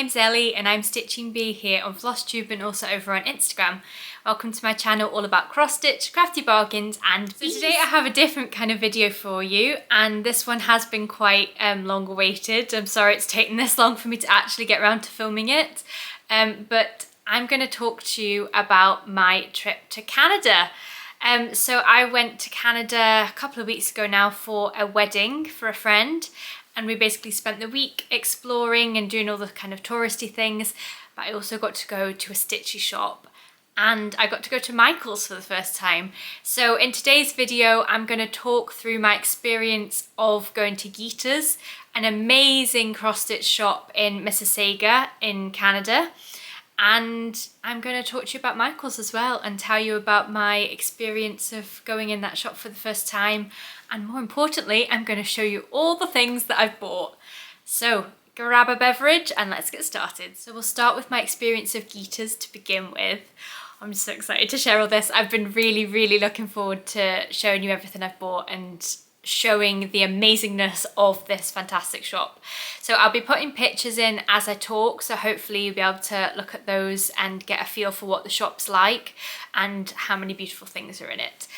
name's Ellie and I'm Stitching Bee here on Flosstube and also over on Instagram. Welcome to my channel all about cross stitch, crafty bargains and bees. So today I have a different kind of video for you, and this one has been quite long awaited. I'm sorry it's taken this long for me to actually get around to filming it, but I'm going to talk to you about my trip to Canada. So I went to Canada a couple of weeks ago now for a wedding for a friend, and we basically spent the week exploring and doing all the kind of touristy things, but I also got to go to a Stitchy Shop and I got to go to Michael's for the first time. So in today's video I'm going to talk through my experience of going to Gitta's, an amazing cross-stitch shop in Mississauga in Canada. And I'm going to talk to you about Michael's as well and tell you about my experience of going in that shop for the first time. And more importantly, I'm going to show you all the things that I've bought. So grab a beverage and let's get started. So we'll start with my experience of Gitta's to begin with. I'm just so excited to share all this. I've been really looking forward to showing you everything I've bought and showing the amazingness of this fantastic shop. So I'll be putting pictures in as I talk, so hopefully you'll be able to look at those and get a feel for what the shop's like and how many beautiful things are in it,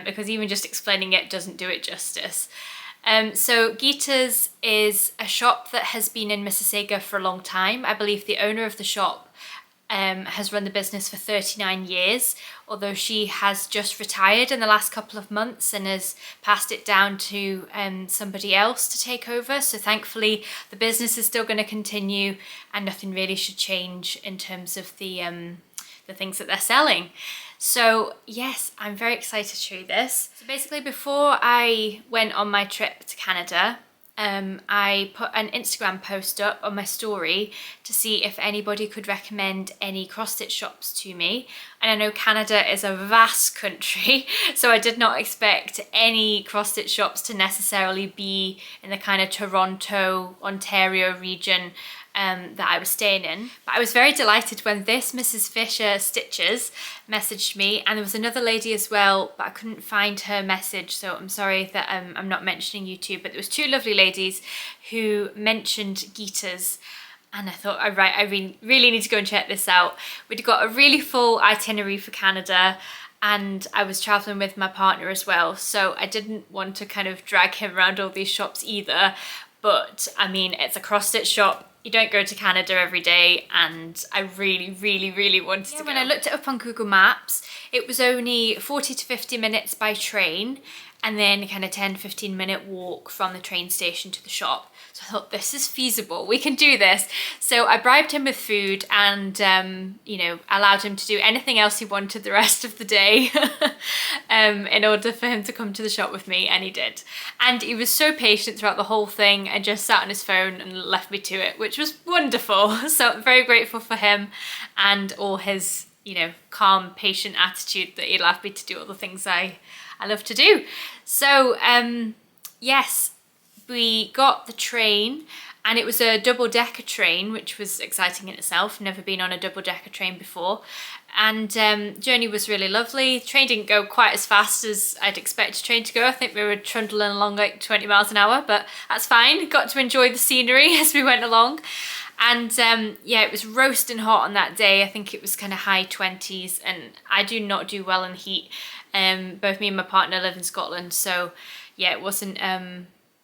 because even just explaining it doesn't do it justice. So Gitta's is a shop that has been in Mississauga for a long time. I believe the owner of the shop has run the business for 39 years, although she has just retired in the last couple of months and has passed it down to somebody else to take over. So thankfully the business is still going to continue and nothing really should change in terms of the things that they're selling. So yes, I'm very excited to show you this. So basically before I went on my trip to Canada, I put an Instagram post up on my story to see if anybody could recommend any cross-stitch shops to me. And I know Canada is a vast country, so I did not expect any cross-stitch shops to necessarily be in the kind of Toronto, Ontario region that I was staying in. But I was very delighted when this Mrs. Fisher Stitches messaged me, and there was another lady as well, but I couldn't find her message, so I'm sorry that I'm not mentioning you two, but there was two lovely ladies who mentioned Gitta's. And I thought, all right, I really need to go and check this out. We'd got a really full itinerary for Canada, and I was traveling with my partner as well, so I didn't want to kind of drag him around all these shops either. But I mean, it's a cross-stitch shop. You don't go to Canada every day, and I really wanted to go. When I looked it up on Google Maps, it was only 40 to 50 minutes by train, and then kind of 10-15 minute walk from the train station to the shop. So I thought, this is feasible, we can do this. So I bribed him with food and you know, allowed him to do anything else he wanted the rest of the day in order for him to come to the shop with me, and he did. And he was so patient throughout the whole thing and just sat on his phone and left me to it, which was wonderful. So I'm very grateful for him and all his, you know, calm, patient attitude that he allowed me to do all the things I love to do. So yes, we got the train, and it was a double-decker train, which was exciting in itself. Never been on a double-decker train before, and journey was really lovely. The train didn't go quite as fast as I'd expect a train to go. I think we were trundling along like 20 miles an hour, but that's fine. Got to enjoy the scenery as we went along. And yeah, it was roasting hot on that day. I think it was kind of high 20s, and I do not do well in heat. Both me and my partner live in Scotland, so yeah, it wasn't.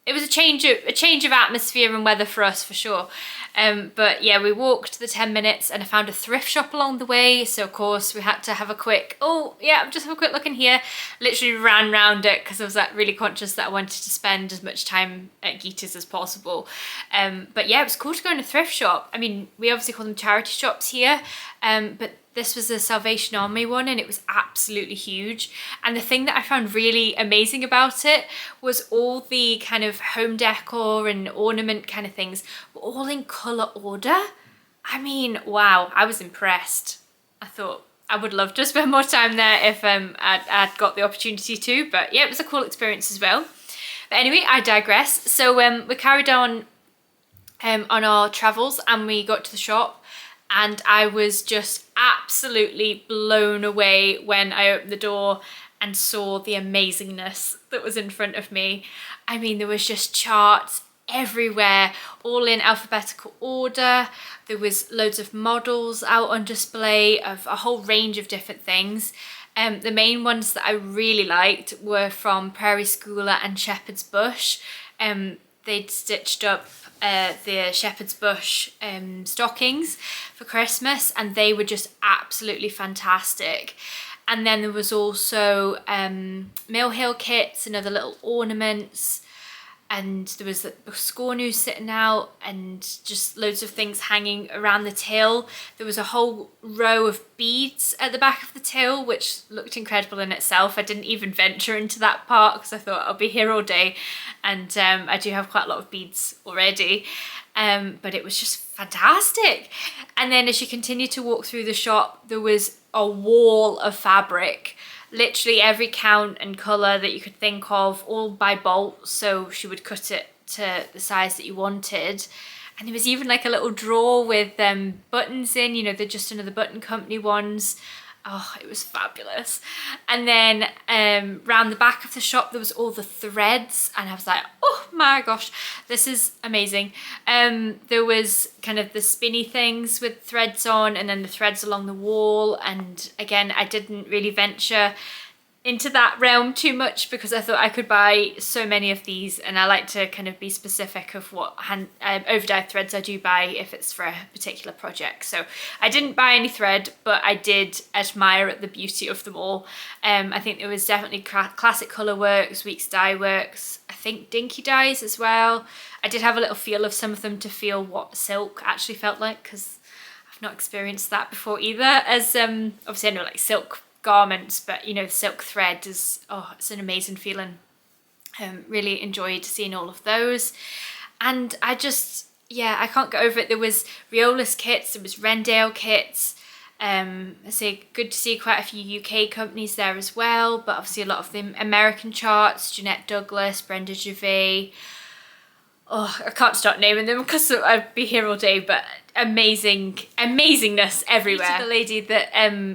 It was a change of atmosphere and weather for us for sure. But yeah, we walked the 10 minutes and I found a thrift shop along the way. So of course we had to have a quick, just have a quick look in here. Literally ran round it because I was like really conscious that I wanted to spend as much time at Gitta's as possible. But yeah, it was cool to go in a thrift shop. I mean, we obviously call them charity shops here, but this was the Salvation Army one, and it was absolutely huge. And the thing that I found really amazing about it was all the kind of home decor and ornament kind of things were all in colour order. I mean, wow, I was impressed. I thought I would love to spend more time there if I'd got the opportunity to, but yeah, it was a cool experience as well. But anyway, I digress. So we carried on our travels, and we got to the shop, and I was just absolutely blown away when I opened the door and saw the amazingness that was in front of me. I mean, there was just charts everywhere, all in alphabetical order. There was loads of models out on display of a whole range of different things. The main ones that I really liked were from Prairie Schooler and Shepherd's Bush. They'd stitched up the Shepherd's Bush stockings for Christmas, and they were just absolutely fantastic. And then there was also Mill Hill kits and other little ornaments, and there was the scornu sitting out and just loads of things hanging around the till. There was a whole row of beads at the back of the till, which looked incredible in itself. I didn't even venture into that part because I thought I'll be here all day, and I do have quite a lot of beads already. But it was just fantastic. And then as you continue to walk through the shop, there was a wall of fabric, literally every count and colour that you could think of, all by bolt, so she would cut it to the size that you wanted. And there was even like a little drawer with buttons in, you know, they're just another button company ones. Oh, it was fabulous. And then round the back of the shop there was all the threads, and I was like, oh my gosh, this is amazing. There was kind of the spinny things with threads on, and then the threads along the wall. And again, I didn't really venture into that realm too much because I thought I could buy so many of these, and I like to kind of be specific of what overdyed threads I do buy if it's for a particular project. So I didn't buy any thread, but I did admire the beauty of them all. I think there was definitely classic colour works, Weeks dye works, I think dinky dyes as well. I did have a little feel of some of them to feel what silk actually felt like, because I've not experienced that before either, as obviously I know like silk garments, but you know, silk thread is, oh, it's an amazing feeling. Really enjoyed seeing all of those. And I just, yeah, I can't get over it. There was Riola's kits, there was Rendale kits. I say good to see quite a few UK companies there as well, but obviously a lot of the American charts, Jeanette Douglas, Brenda Gervais. Oh, I can't start naming them because I'd be here all day, but amazingness everywhere. The lady that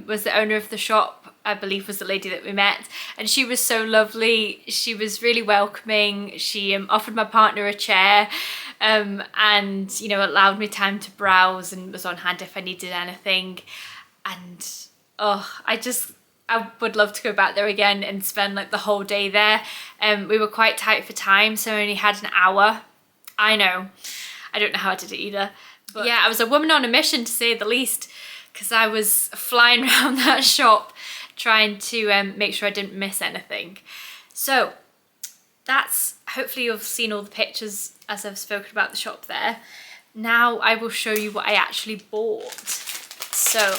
was the owner of the shop, I believe, was the lady that we met, and she was so lovely. She was really welcoming. She offered my partner a chair, and you know, allowed me time to browse and was on hand if I needed anything. And oh, I would love to go back there again and spend like the whole day there. We were quite tight for time, so I only had an hour. I know, I don't know how I did it either, but yeah, I was a woman on a mission, to say the least, because I was flying around that shop trying to make sure I didn't miss anything. So that's, hopefully you've seen all the pictures as I've spoken about the shop there. Now I will show you what I actually bought. So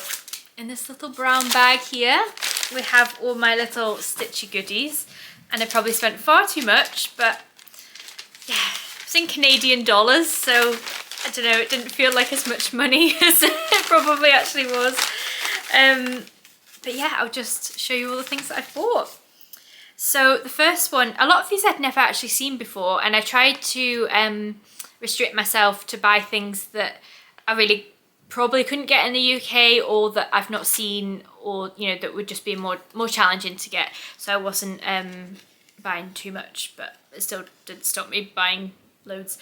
in this little brown bag here, we have all my little stitchy goodies, and I probably spent far too much, but yeah, it's in Canadian dollars, so I don't know, it didn't feel like as much money as it probably actually was. But yeah, I'll just show you all the things that I've bought. So the first one, a lot of these I'd never actually seen before, and I tried to restrict myself to buy things that I really probably couldn't get in the UK, or that I've not seen, or you know, that would just be more challenging to get. So I wasn't buying too much, but it still didn't stop me buying loads.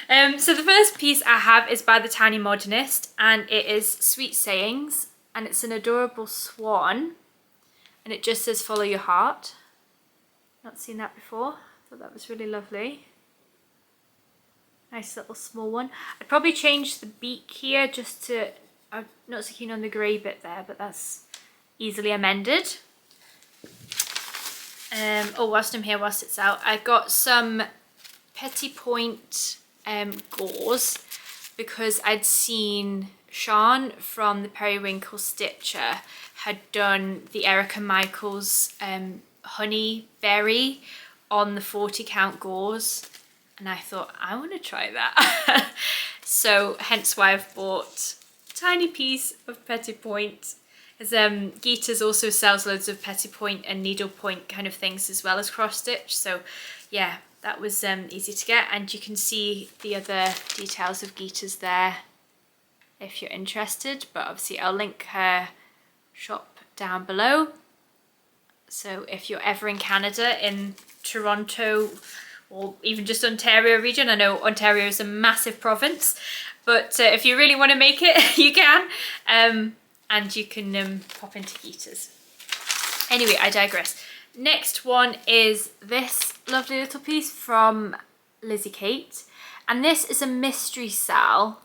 So the first piece I have is by the Tiny Modernist, and it is Sweet Sayings, and it's an adorable swan, and it just says follow your heart. Not seen that before. Thought that was really lovely. Nice little small one. I'd probably change the beak here just to, I'm not so keen on the grey bit there, but that's easily amended. Oh, whilst I'm here, whilst it's out, I got some Petit Point gauze, because I'd seen Sean from the Periwinkle Stitcher had done the Erica Michaels honey berry on the 40 count gauze, and I thought I want to try that. So hence why I've bought a tiny piece of Petit Point, as Gitta's also sells loads of Petit Point and needlepoint kind of things as well as cross stitch. So yeah, that was easy to get, and you can see the other details of Gitta's there if you're interested, but obviously I'll link her shop down below. So if you're ever in Canada, in Toronto or even just Ontario region. I know Ontario is a massive province, but if you really want to make it, you can. And you can pop into Gitta's. Anyway, I digress. Next one is this lovely little piece from Lizzie Kate. And this is a mystery cell,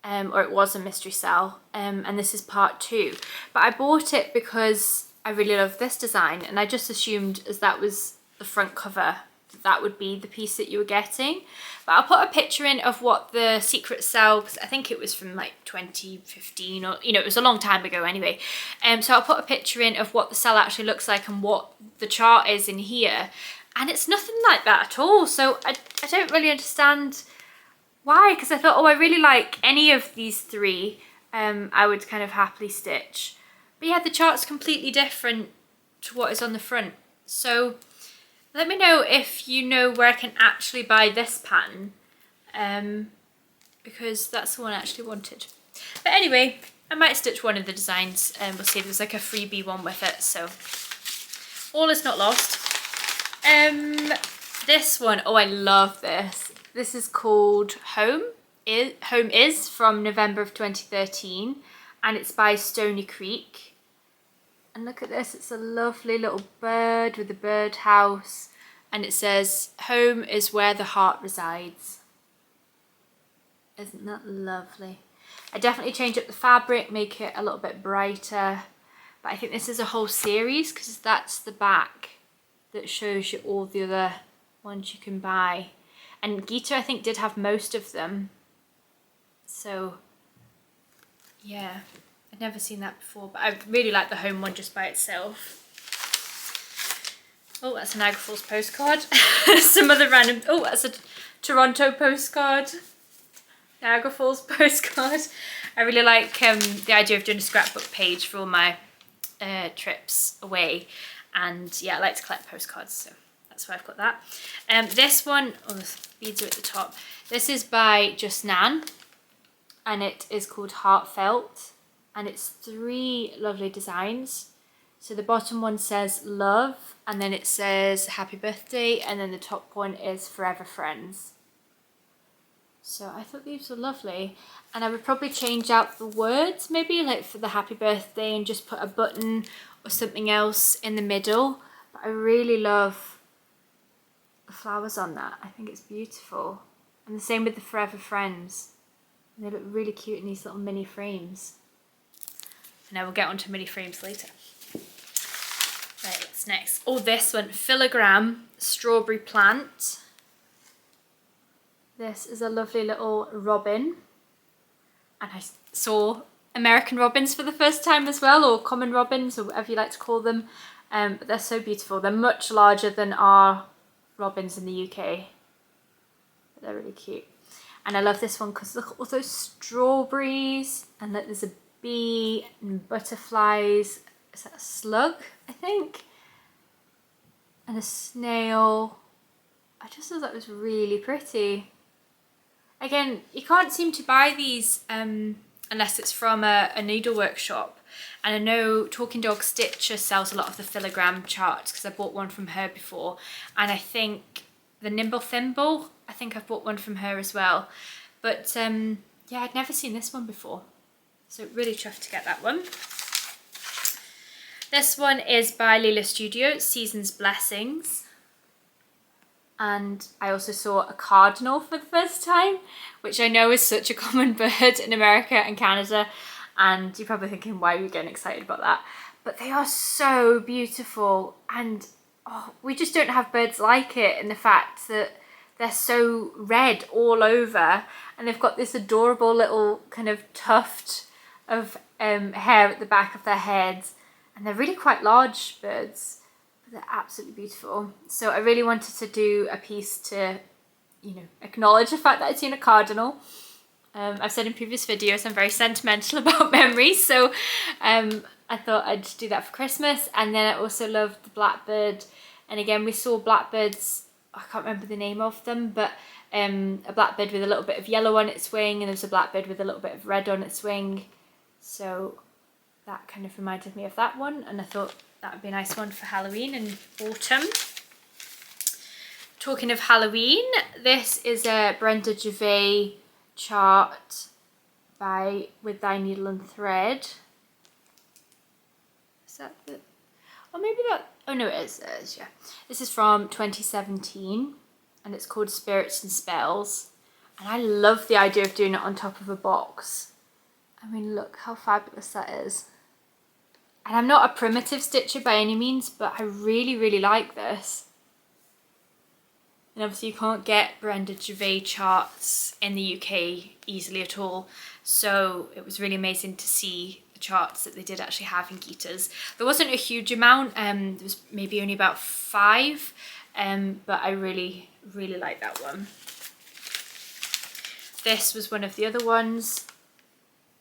or it was a mystery cell, and this is part 2. But I bought it because I really love this design, and I just assumed as that was the front cover, that would be the piece that you were getting. But I'll put a picture in of what the secret cell, because I think it was from like 2015, or it was a long time ago anyway. So I'll put a picture in of what the cell actually looks like and what the chart is in here. And it's nothing like that at all. So I don't really understand why, because I thought, oh, I really like any of these 3. I would kind of happily stitch. But yeah, the chart's completely different to what is on the front. So let me know if you know where I can actually buy this pattern, because that's the one I actually wanted. But anyway, I might stitch one of the designs, and we'll see if there's like a freebie one with it. So all is not lost. This one, oh, I love this. This is called Home Is from November of 2013, and it's by Stony Creek. And look at this, it's a lovely little bird with a birdhouse, and it says, "Home is where the heart resides." Isn't that lovely? I definitely change up the fabric, make it a little bit brighter, but I think this is a whole series, because that's the back that shows you all the other ones you can buy. And Gitta, I think, did have most of them. So yeah, I'd never seen that before, but I really like the Home one just by itself. Oh, that's a Niagara Falls postcard. Some other random, oh, that's a Toronto postcard. Niagara Falls postcard. I really like the idea of doing a scrapbook page for all my trips away. And yeah, I like to collect postcards, so that's why I've got that. This one, oh, the beads are at the top. This is by Just Nan, and it is called Heartfelt. And it's 3 lovely designs. So the bottom one says love, and then it says happy birthday, and then the top one is forever friends. So I thought these were lovely, and I would probably change out the words maybe, like for the happy birthday, and just put a button or something else in the middle. But I really love the flowers on that. I think it's beautiful. And the same with the forever friends. They look really cute in these little mini frames. And I will get onto mini frames later. Right, what's next? Oh, this one, Filigram Strawberry Plant. This is a lovely little robin. And I saw American robins for the first time as well, or common robins, or whatever you like to call them. But they're so beautiful. They're much larger than our robins in the UK. But they're really cute. And I love this one because look at all those strawberries, and look, there's a bee and butterflies. Is that a slug, I think? And a snail. I just thought that was really pretty. Again, you can't seem to buy these unless it's from a needlework shop. And I know Talking Dog Stitcher sells a lot of the filigram charts, because I bought one from her before. And I think the Nimble Thimble, I think I've bought one from her as well. But yeah, I'd never seen this one before. So really chuffed to get that one. This one is by Lila Studio, Season's Blessings. And I also saw a cardinal for the first time, which I know is such a common bird in America and Canada. And you're probably thinking, why are you getting excited about that? But they are so beautiful, and oh, we just don't have birds like it, in the fact that they're so red all over, and they've got this adorable little kind of tuft of hair at the back of their heads. And they're really quite large birds, but they're absolutely beautiful. So I really wanted to do a piece to, you know, acknowledge the fact that I'd seen a cardinal. I've said in previous videos I'm very sentimental about memories, so I thought I'd do that for Christmas. And then I also loved the blackbird. And again, we saw blackbirds, I can't remember the name of them, but a blackbird with a little bit of yellow on its wing, and there's a blackbird with a little bit of red on its wing. So that kind of reminded me of that one, and I thought that would be a nice one for Halloween and autumn. talking of Halloween, this is a Brenda Gervais chart by With Thy Needle and Thread. Is that the... Oh, maybe that... Oh, no, it is, yeah. This is from 2017, and it's called Spirits and Spells. And I love the idea of doing it on top of a box. I mean, look how fabulous that is. And I'm not a primitive stitcher by any means, but I really, really like this. And obviously you can't get Brenda Gervais charts in the UK easily at all. So it was really amazing to see the charts that they did actually have in Gitta's. There wasn't a huge amount, there was maybe only about 5, but I really, really like that one. This was one of the other ones,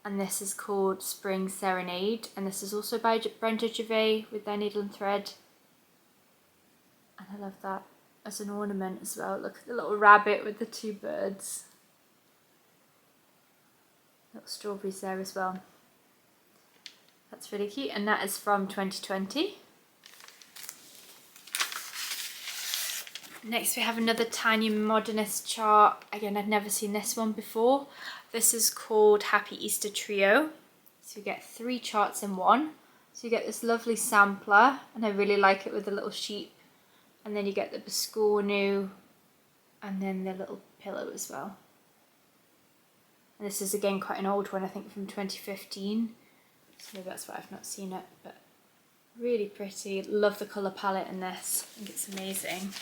and this is called Spring Serenade, and this is also by Brenda Gervais With Thy Needle and Thread. And I love that as an ornament as well. Look at the little rabbit with the 2 birds. Little strawberries there as well. That's really cute, and that is from 2020. Next we have another tiny modernist chart. Again, I've never seen this one before. This is called Happy Easter Trio. So you get 3 charts in one. So you get this lovely sampler, and I really like it with the little sheep. And then you get the biscornu, and then the little pillow as well. And this is again quite an old one, I think from 2015. So maybe that's why I've not seen it, but really pretty. Love the colour palette in this. I think it's amazing.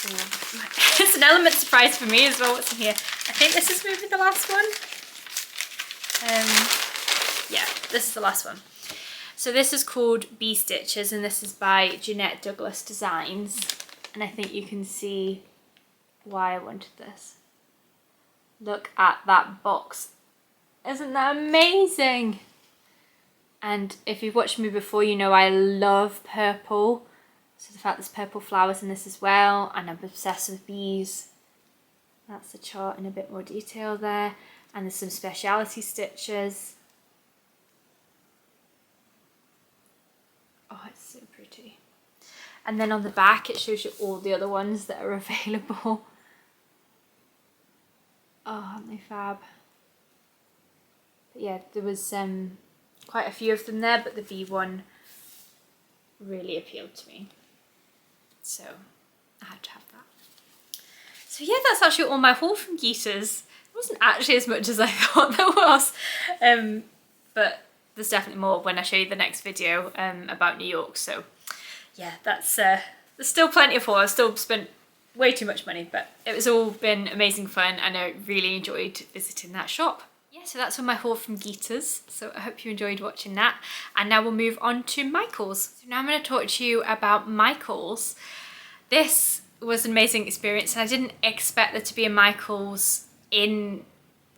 Ooh. It's an element surprise for me as well what's in here. I think this is maybe the last one. Yeah, this is the last one. So this is called Bee Stitches, and this is by Jeanette Douglas Designs. And I think you can see why I wanted this. Look at that box. Isn't that amazing? And if you've watched me before, you know I love purple. So the fact there's purple flowers in this as well, and I'm obsessed with bees. That's the chart in a bit more detail there. And there's some speciality stitches. Oh, it's so pretty. And then on the back it shows you all the other ones that are available. Oh, aren't they fab? But yeah, there was quite a few of them there, but the bee one really appealed to me. So I had to have that. So yeah, that's actually all my haul from Gitta's. It wasn't actually as much as I thought there was. But there's definitely more when I show you the next video about New York. So yeah, that's there's still plenty of haul. I've still spent way too much money, but it was all been amazing fun, and I really enjoyed visiting that shop. Yeah, so that's all my haul from Gitta's. So I hope you enjoyed watching that. And now we'll move on to Michael's. So now I'm going to talk to you about Michael's. This was an amazing experience, and I didn't expect there to be a Michael's in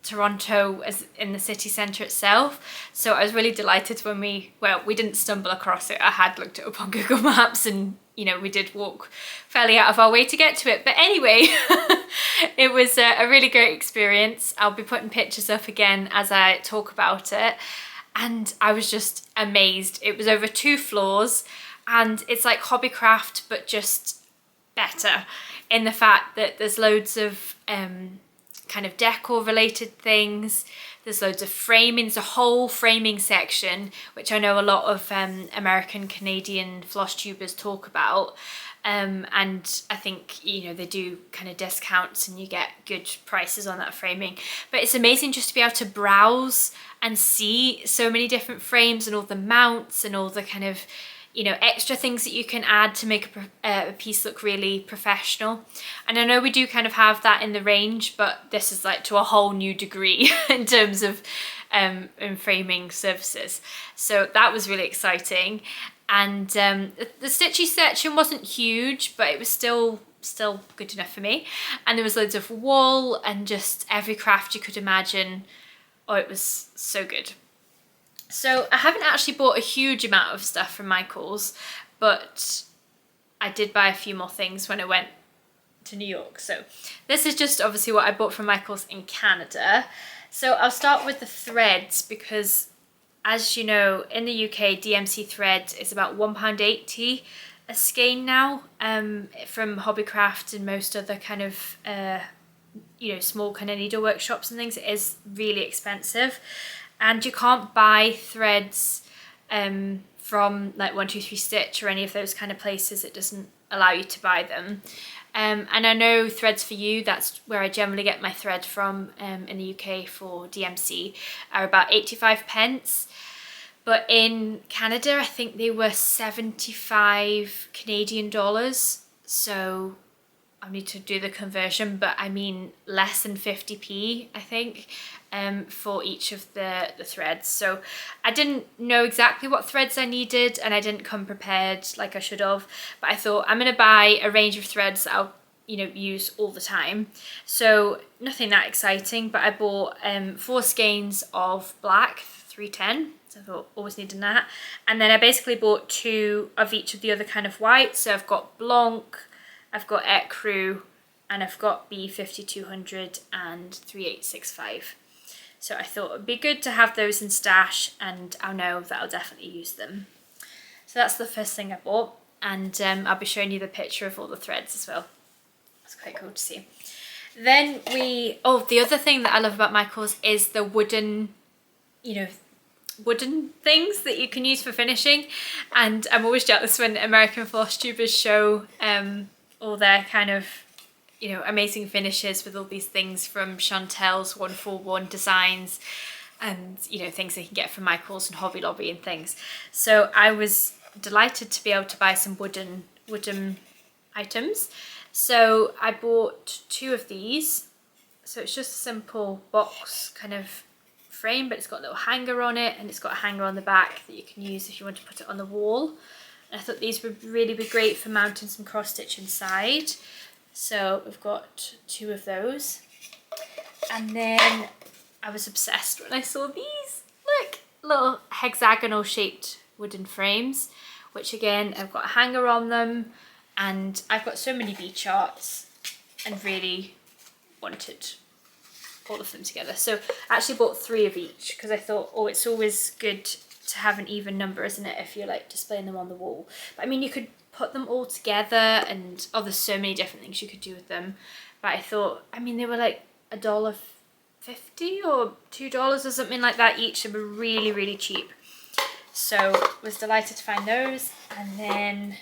Toronto as in the city centre itself. So I was really delighted when we didn't stumble across it. I had looked it up on Google Maps, and you know, we did walk fairly out of our way to get to it. But anyway, it was a really great experience. I'll be putting pictures up again as I talk about it. And I was just amazed. It was over 2 floors, and it's like Hobbycraft, but just better in the fact that there's loads of kind of decor related things. There's loads of framing. There's a whole framing section, which I know a lot of American, Canadian floss tubers talk about. And I think, you know, they do kind of discounts and you get good prices on that framing. But it's amazing just to be able to browse and see so many different frames and all the mounts and all the kind of, you know, extra things that you can add to make a piece look really professional. And I know we do kind of have that in the range, but this is like to a whole new degree in terms of in framing services. So that was really exciting. And the stitchy section wasn't huge, but it was still good enough for me. And there was loads of wool and just every craft you could imagine. Oh, it was so good. So I haven't actually bought a huge amount of stuff from Michael's, but I did buy a few more things when I went to New York. So this is just obviously what I bought from Michael's in Canada. So I'll start with the threads because, as you know, in the UK, DMC thread is about £1.80 a skein now from Hobbycraft and most other kind of you know, small kind of needle workshops and things. It is really expensive, and you can't buy threads from like 123 Stitch or any of those kind of places. It doesn't allow you to buy them. And I know Threads For You, that's where I generally get my thread from in the UK for DMC, are about 85 pence. But in Canada, I think they were 75 Canadian dollars. So I need to do the conversion, but I mean less than 50p, I think, for each of the threads. So I didn't know exactly what threads I needed, and I didn't come prepared like I should have, but I thought I'm gonna buy a range of threads that I'll, you know, use all the time. So nothing that exciting, but I bought 4 skeins of black 310. So I thought always needing that. And then I basically bought 2 of each of the other kind of whites. So I've got Blanc, I've got Ecru, and I've got B5200 and 3865. So I thought it'd be good to have those in stash, and I'll know that I'll definitely use them. So that's the first thing I bought, and I'll be showing you the picture of all the threads as well. It's quite cool to see. Then the other thing that I love about Michael's is the wooden, you know, wooden things that you can use for finishing. And I'm always jealous when American Flosstubers show all their kind of, you know, amazing finishes with all these things from Chantel's 141 designs, and, you know, things they can get from Michael's and Hobby Lobby and things. So I was delighted to be able to buy some wooden items. So I bought 2 of these. So it's just a simple box kind of frame, but it's got a little hanger on it, and it's got a hanger on the back that you can use if you want to put it on the wall. And I thought these would really be great for mounting some cross stitch inside. So we've got 2 of those. And then I was obsessed when I saw these. Look, little hexagonal shaped wooden frames, which again, I've got a hanger on them, and I've got so many V charts and really wanted all of them together. So I actually bought 3 of each because I thought, oh, it's always good to have an even number, isn't it, if you're like displaying them on the wall. But I mean, you could put them all together, and there's so many different things you could do with them. But I thought, I mean, they were like $1.50 or $2 or something like that each. They were really, really cheap. So was delighted to find those. And then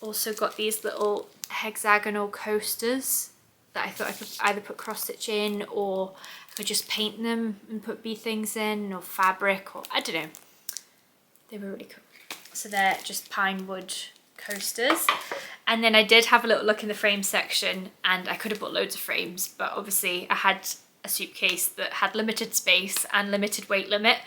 also got these little hexagonal coasters that I thought I could either put cross stitch in, or I could just paint them and put bee things in, or fabric, or I don't know. They were really cool. So they're just pine wood coasters. And then I did have a little look in the frame section, and I could have bought loads of frames, but obviously I had a suitcase that had limited space and limited weight limit,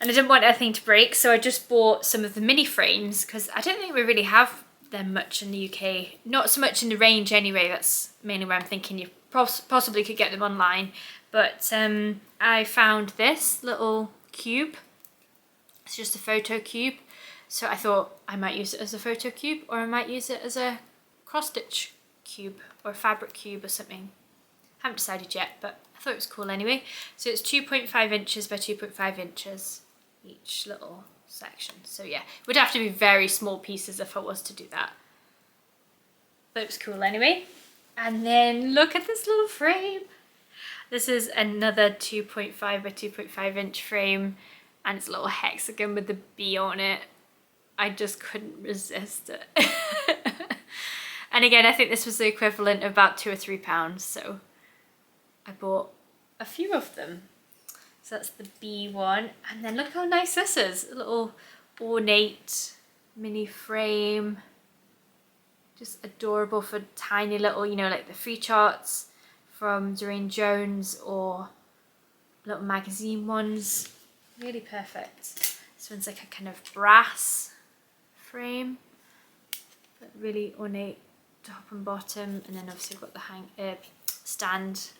and I didn't want anything to break, so I just bought some of the mini frames, because I don't think we really have them much in the UK. Not so much in the range anyway. That's mainly where I'm thinking you possibly could get them online. But I found this little cube. It's just a photo cube. So I thought I might use it as a photo cube, or I might use it as a cross stitch cube or a fabric cube or something. Haven't decided yet, but I thought it was cool anyway. So it's 2.5 inches by 2.5 inches each little section. So yeah, it would have to be very small pieces if I was to do that. But it was cool anyway. And then look at this little frame. This is another 2.5 by 2.5 inch frame, and it's a little hexagon with the bee on it. I just couldn't resist it. And again, I think this was the equivalent of about £2 or £3, so I bought a few of them. So that's the bee one, and then look how nice this is. A little ornate mini frame. Just adorable for tiny little, you know, like the free charts from Doreen Jones or little magazine ones. Really perfect. This one's like a kind of brass frame, but really ornate top and bottom, and then obviously we've got the stand,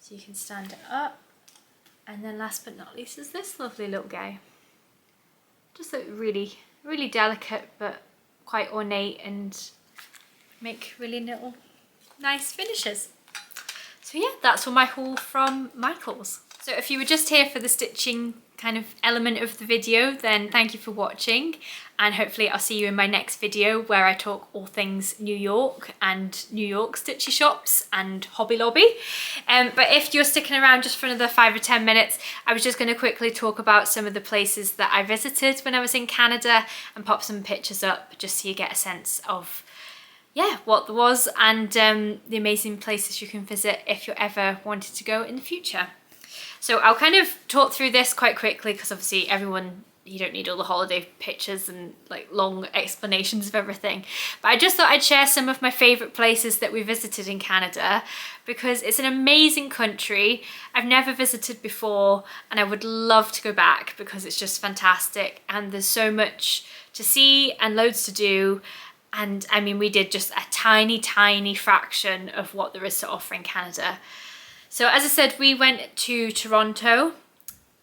so you can stand it up. And then last but not least is this lovely little guy. Just look really, really delicate, but quite ornate, and make really little nice finishes. So yeah, that's all my haul from Michael's. So if you were just here for the stitching kind of element of the video, then thank you for watching, and hopefully I'll see you in my next video where I talk all things New York and New York stitchy shops and Hobby Lobby. But if you're sticking around just for another 5 or 10 minutes, I was just going to quickly talk about some of the places that I visited when I was in Canada and pop some pictures up just so you get a sense of what there was, and the amazing places you can visit if you're ever wanted to go in the future. So I'll kind of talk through this quite quickly because obviously you don't need all the holiday pictures and like long explanations of everything. But I just thought I'd share some of my favourite places that we visited in Canada because it's an amazing country. I've never visited before and I would love to go back because it's just fantastic and there's so much to see and loads to do. And I mean, we did just a tiny fraction of what there is to offer in Canada. So as I said, we went to Toronto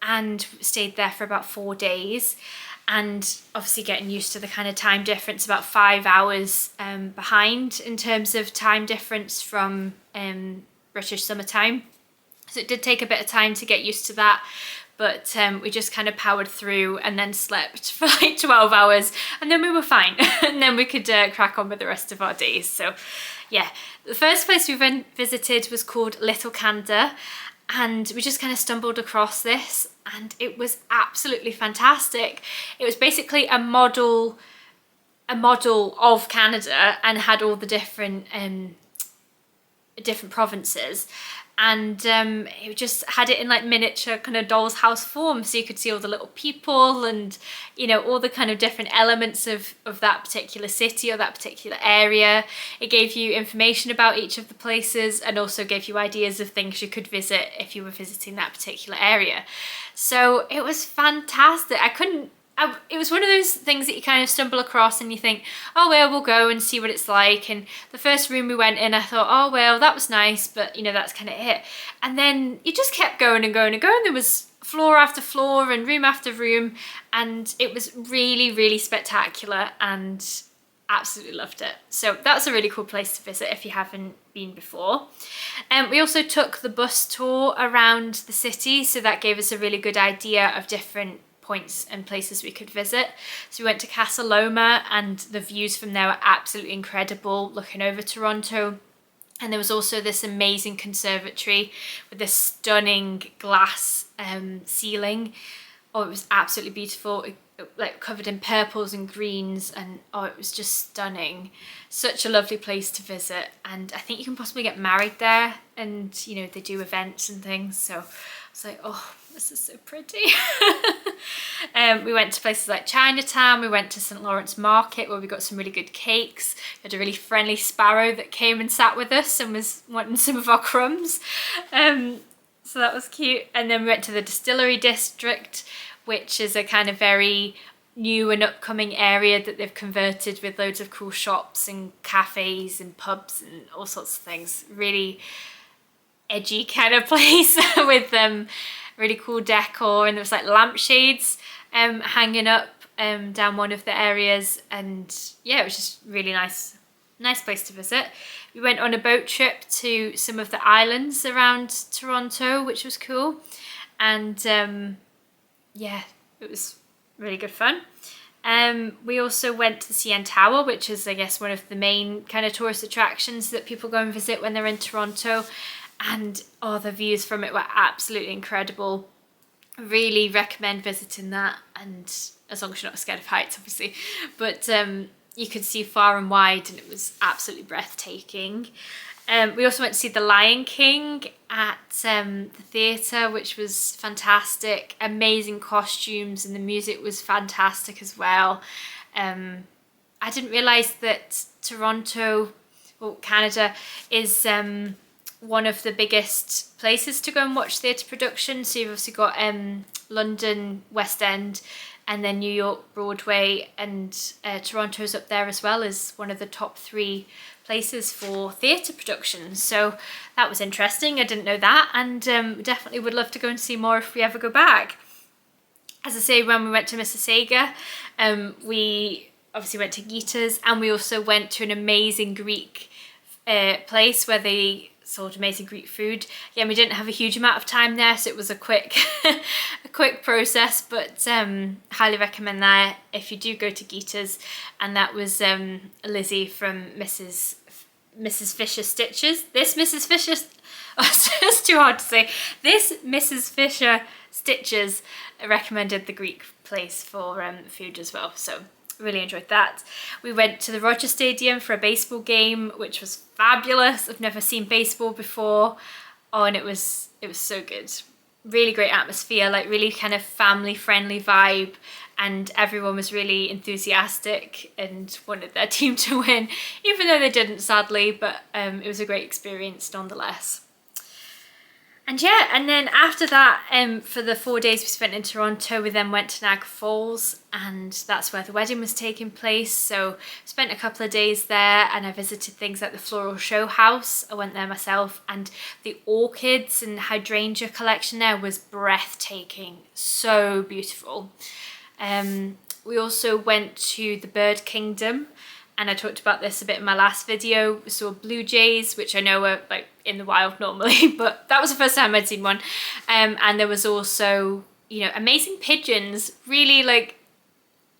and stayed there for about 4 days, and obviously getting used to the kind of time difference, about 5 hours behind in terms of time difference from British summertime. So it did take a bit of time to get used to that, but we just kind of powered through and then slept for like 12 hours and then we were fine. And then we could crack on with the rest of our days. So yeah, the first place we visited was called Little Canada, and we just kind of stumbled across this and it was absolutely fantastic. It was basically a model of Canada and had all the different provinces, and it just had it in like miniature kind of doll's house form, so you could see all the little people and, you know, all the kind of different elements of that particular city or that particular area. It gave you information about each of the places and also gave you ideas of things you could visit if you were visiting that particular area. So it was fantastic. It was one of those things that you kind of stumble across and you think, oh well, we'll go and see what it's like. And the first room we went in, I thought, oh well, that was nice, but you know, that's kind of it. And then you just kept going and going and going. There was floor after floor and room after room, and it was really spectacular and absolutely loved it. So that's a really cool place to visit if you haven't been before. We also took the bus tour around the city, so that gave us a really good idea of different points and places we could visit. So we went to Casa Loma and the views from there were absolutely incredible, looking over Toronto. And there was also this amazing conservatory with this stunning glass ceiling. Oh, it was absolutely beautiful. It, like covered in purples and greens, and oh, it was just stunning. Such a lovely place to visit, and I think you can possibly get married there, and you know, they do events and things. So it's like, oh, this is so pretty. We went to places like Chinatown. We went to St. Lawrence Market where we got some really good cakes. We had a really friendly sparrow that came and sat with us and was wanting some of our crumbs. So that was cute. And then we went to the Distillery District, which is a kind of very new and upcoming area that they've converted with loads of cool shops and cafes and pubs and all sorts of things. Really edgy kind of place with really cool decor, and there was like lampshades hanging up down one of the areas, and yeah, it was just really nice place to visit. We went on a boat trip to some of the islands around Toronto, which was cool, and yeah, it was really good fun. We also went to the CN Tower, which is, I guess, one of the main kind of tourist attractions that people go and visit when they're in Toronto. And oh, the views from it were absolutely incredible. Really recommend visiting that, and as long as you're not scared of heights, obviously. But you could see far and wide, and it was absolutely breathtaking. We also went to see The Lion King at the theatre, which was fantastic. Amazing costumes, and the music was fantastic as well. I didn't realise that Toronto, well, Canada, is one of the biggest places to go and watch theatre productions. So you've obviously got London West End, and then New York Broadway, and Toronto's up there as well as one of the top 3 places for theatre productions. So that was interesting. I didn't know that, and definitely would love to go and see more if we ever go back. As I say, when we went to Mississauga, we obviously went to Gitta's, and we also went to an amazing Greek place where they sold amazing Greek food. Again, we didn't have a huge amount of time there, so it was a quick a quick process, but highly recommend that if you do go to Gitta's. And that was Lizzie from Mrs. Fisher Stitches. This Mrs. Fisher, oh, it's too hard to say. This Mrs. Fisher Stitches recommended the Greek place for food as well, so really enjoyed that. We went to the Roger Stadium for a baseball game, which was fabulous. I've never seen baseball before. Oh, and it was so good. Really great atmosphere, like really kind of family friendly vibe, and everyone was really enthusiastic and wanted their team to win, even though they didn't, sadly, but it was a great experience nonetheless. And yeah, and then after that, for the 4 days we spent in Toronto, we then went to Nag Falls, and that's where the wedding was taking place. So spent a couple of days there, and I visited things like the Floral Show House. I went there myself, and the orchids and hydrangea collection there was breathtaking, so beautiful. We also went to the Bird Kingdom, and I talked about this a bit in my last video. We saw blue jays, which I know are like in the wild normally, but that was the first time I'd seen one. And there was also, you know, amazing pigeons, really like,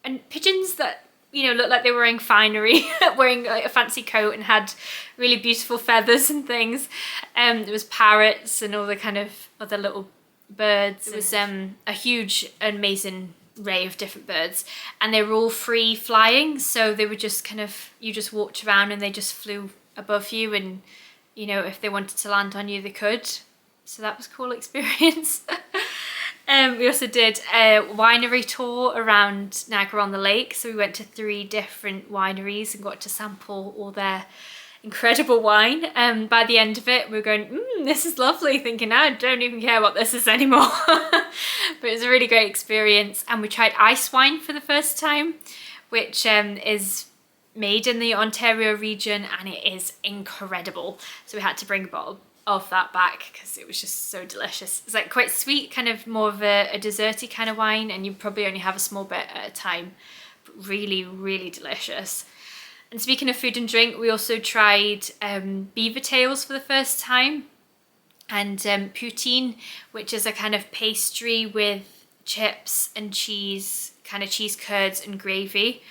and pigeons that, you know, looked like they were wearing finery, wearing like a fancy coat and had really beautiful feathers and things. There was parrots and all the kind of other little birds. It was a huge, amazing array of different birds, and they were all free flying, so they were just kind of, you just walked around and they just flew above you, and you know, if they wanted to land on you they could, so that was a cool experience. We also did a winery tour around Niagara-on-the-Lake, so we went to 3 different wineries and got to sample all their incredible wine. By the end of it, we were going, this is lovely, thinking I don't even care what this is anymore. But it was a really great experience. And we tried ice wine for the first time, which is made in the Ontario region, and it is incredible. So we had to bring a bottle of that back because it was just so delicious. It's like quite sweet, kind of more of a desserty kind of wine, and you probably only have a small bit at a time, but really, really delicious. And speaking of food and drink, we also tried beaver tails for the first time, and poutine, which is a kind of pastry with chips and cheese, kind of cheese curds and gravy.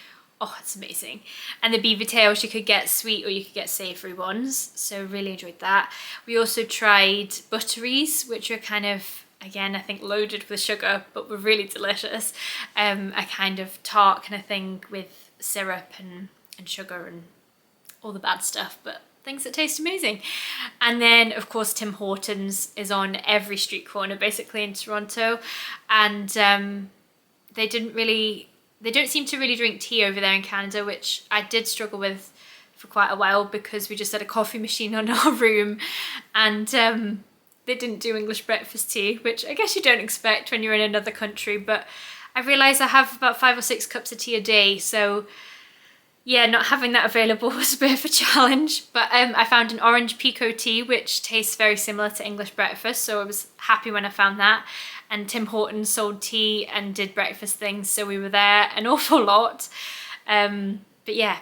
Oh, it's amazing. And the beaver tails, you could get sweet or you could get savoury ones, so really enjoyed that. We also tried butteries, which are kind of, again, I think loaded with sugar, but were really delicious. A kind of tart kind of thing with syrup and sugar and all the bad stuff, but things that taste amazing. And then of course Tim Hortons is on every street corner basically in Toronto, and they don't seem to really drink tea over there in Canada, which I did struggle with for quite a while because we just had a coffee machine on our room, and they didn't do English breakfast tea, which I guess you don't expect when you're in another country, but I realised I have about 5 or 6 cups of tea a day, so yeah, not having that available was a bit of a challenge. But I found an orange pekoe tea, which tastes very similar to English breakfast, so I was happy when I found that. And Tim Hortons sold tea and did breakfast things, so we were there an awful lot. But yeah,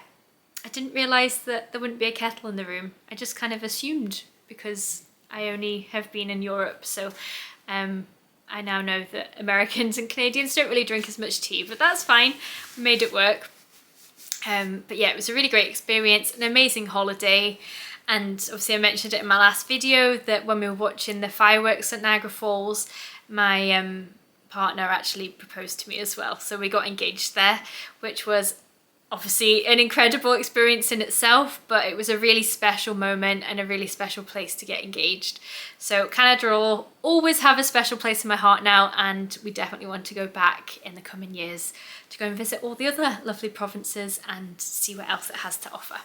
I didn't realise that there wouldn't be a kettle in the room. I just kind of assumed, because I only have been in Europe, so I now know that Americans and Canadians don't really drink as much tea, but that's fine, we made it work. But yeah, it was a really great experience, an amazing holiday, and obviously I mentioned it in my last video that when we were watching the fireworks at Niagara Falls, my partner actually proposed to me as well, so we got engaged there, which was obviously an incredible experience in itself, but it was a really special moment and a really special place to get engaged. So Canada will always have a special place in my heart now, and we definitely want to go back in the coming years to go and visit all the other lovely provinces and see what else it has to offer.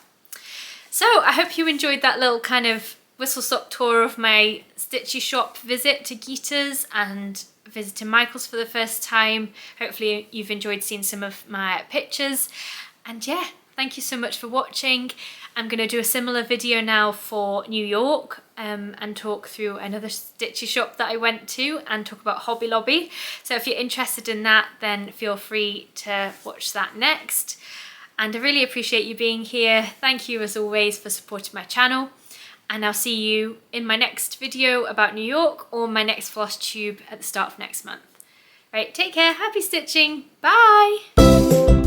So I hope you enjoyed that little kind of whistle-stop tour of my Stitchy Shop visit to Gitta's and visiting Michael's for the first time. Hopefully you've enjoyed seeing some of my pictures. And yeah, thank you so much for watching. I'm going to do a similar video now for New York and talk through another Stitchy shop that I went to and talk about Hobby Lobby. So if you're interested in that, then feel free to watch that next. And I really appreciate you being here. Thank you as always for supporting my channel. and I'll see you in my next video about New York or my next floss tube at the start of next month. Right, take care, happy stitching, bye!